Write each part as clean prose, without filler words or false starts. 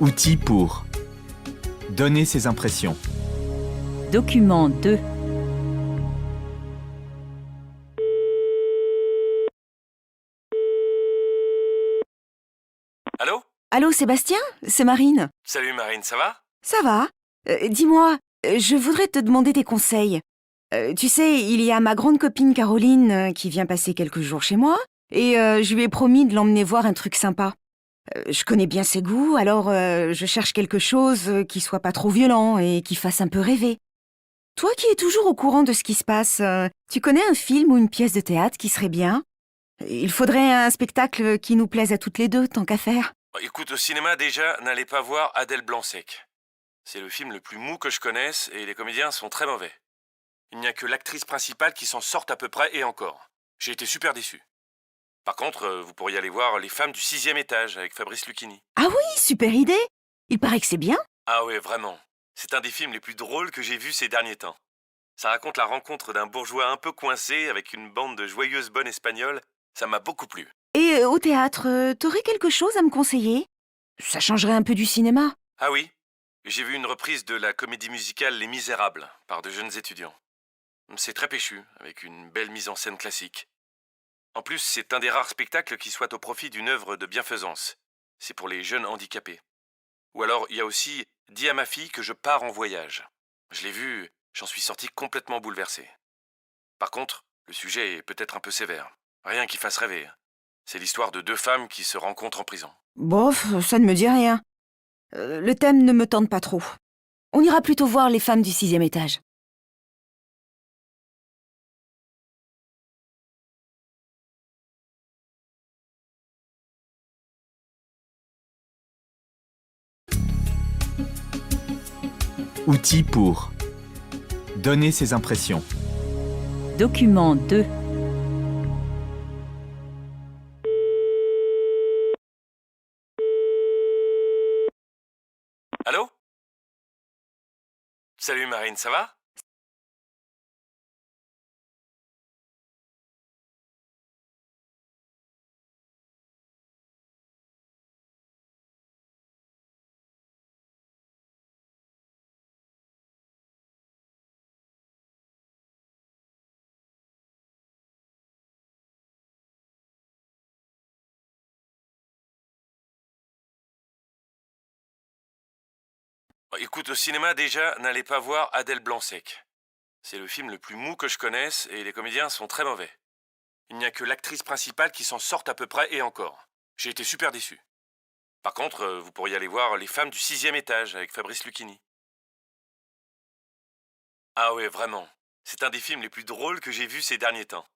Outils pour donner ses impressions. Document 2. Allô? Allô Sébastien, c'est Marine. Salut Marine, ça va? Ça va? Dis-moi, je voudrais te demander des conseils. Tu sais, il y a ma grande copine Caroline qui vient passer quelques jours chez moi et je lui ai promis de l'emmener voir un truc sympa. Je connais bien ses goûts, alors je cherche quelque chose qui soit pas trop violent et qui fasse un peu rêver. Toi qui es toujours au courant de ce qui se passe, tu connais un film ou une pièce de théâtre qui serait bien? Il faudrait un spectacle qui nous plaise à toutes les deux, tant qu'à faire. Écoute, au cinéma déjà, n'allez pas voir Adèle Blanc-Sec. C'est le film le plus mou que je connaisse et les comédiens sont très mauvais. Il n'y a que l'actrice principale qui s'en sort à peu près et encore. J'ai été super déçu. Par contre, vous pourriez aller voir Les Femmes du 6e étage avec Fabrice Lucchini. Ah oui, super idée! Il paraît que c'est bien. Ah ouais, vraiment. C'est un des films les plus drôles que j'ai vus ces derniers temps. Ça raconte la rencontre d'un bourgeois un peu coincé avec une bande de joyeuses bonnes espagnoles. Ça m'a beaucoup plu. Et au théâtre, t'aurais quelque chose à me conseiller? Ça changerait un peu du cinéma. Ah oui, j'ai vu une reprise de la comédie musicale Les Misérables par de jeunes étudiants. C'est très péchu, avec une belle mise en scène classique. En plus, c'est un des rares spectacles qui soit au profit d'une œuvre de bienfaisance. C'est pour les jeunes handicapés. Ou alors, il y a aussi Dis à ma fille que je pars en voyage. Je l'ai vu, j'en suis sorti complètement bouleversé. Par contre, le sujet est peut-être un peu sévère. Rien qui fasse rêver. C'est l'histoire de deux femmes qui se rencontrent en prison. Bof, ça ne me dit rien. Le thème ne me tente pas trop. On ira plutôt voir Les Femmes du 6e étage. Outils pour donner ses impressions. Document 2. Allô? Salut Marine, ça va? Écoute, au cinéma déjà, n'allez pas voir Adèle Blanc-Sec. C'est le film le plus mou que je connaisse et les comédiens sont très mauvais. Il n'y a que l'actrice principale qui s'en sort à peu près et encore. J'ai été super déçu. Par contre, vous pourriez aller voir Les Femmes du 6e étage avec Fabrice Lucchini. Ah ouais, vraiment. C'est un des films les plus drôles que j'ai vus ces derniers temps.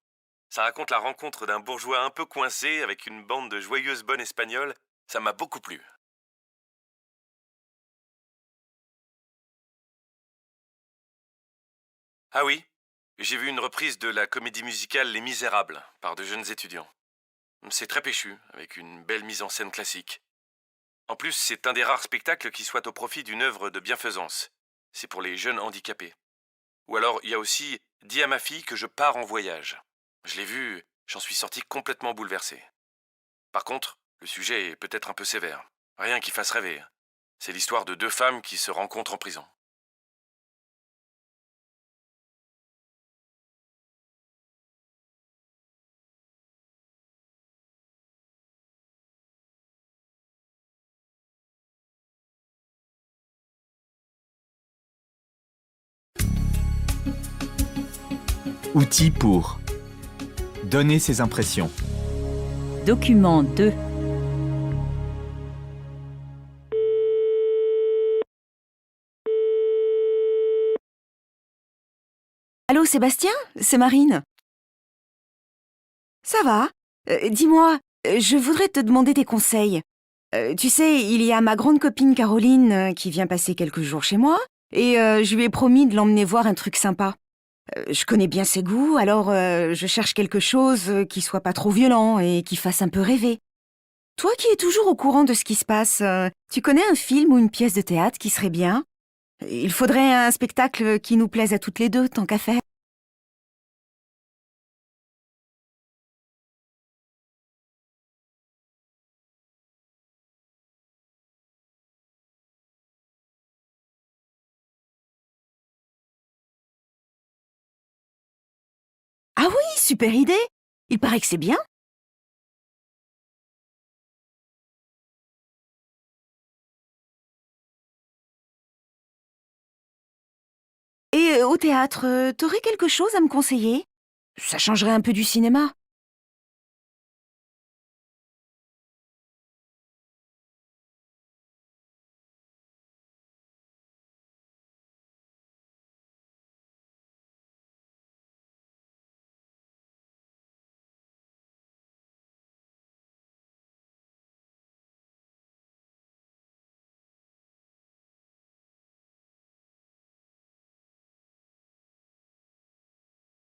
Ça raconte la rencontre d'un bourgeois un peu coincé avec une bande de joyeuses bonnes espagnoles. Ça m'a beaucoup plu. Ah oui, j'ai vu une reprise de la comédie musicale Les Misérables par de jeunes étudiants. C'est très péchu, avec une belle mise en scène classique. En plus, c'est un des rares spectacles qui soit au profit d'une œuvre de bienfaisance. C'est pour les jeunes handicapés. Ou alors, il y a aussi Dis à ma fille que je pars en voyage. Je l'ai vu, j'en suis sorti complètement bouleversé. Par contre, le sujet est peut-être un peu sévère. Rien qui fasse rêver. C'est l'histoire de deux femmes qui se rencontrent en prison. Outils pour donner ses impressions. Document 2. Allô Sébastien, c'est Marine. Ça va? Dis-moi, je voudrais te demander des conseils. Tu sais, il y a ma grande copine Caroline qui vient passer quelques jours chez moi et je lui ai promis de l'emmener voir un truc sympa. Je connais bien ses goûts, alors je cherche quelque chose qui soit pas trop violent et qui fasse un peu rêver. Toi qui es toujours au courant de ce qui se passe, tu connais un film ou une pièce de théâtre qui serait bien? Il faudrait un spectacle qui nous plaise à toutes les deux, tant qu'à faire. super idée. Il paraît que c'est bien. Et au théâtre, t'aurais quelque chose à me conseiller? Ça changerait un peu du cinéma.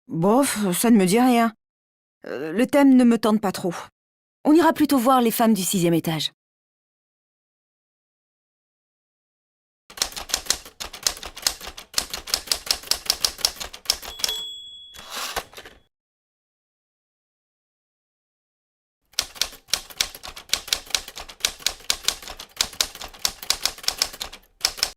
Bof, ça ne me dit rien. Le thème ne me tente pas trop. On ira plutôt voir Les femmes du 6e étage.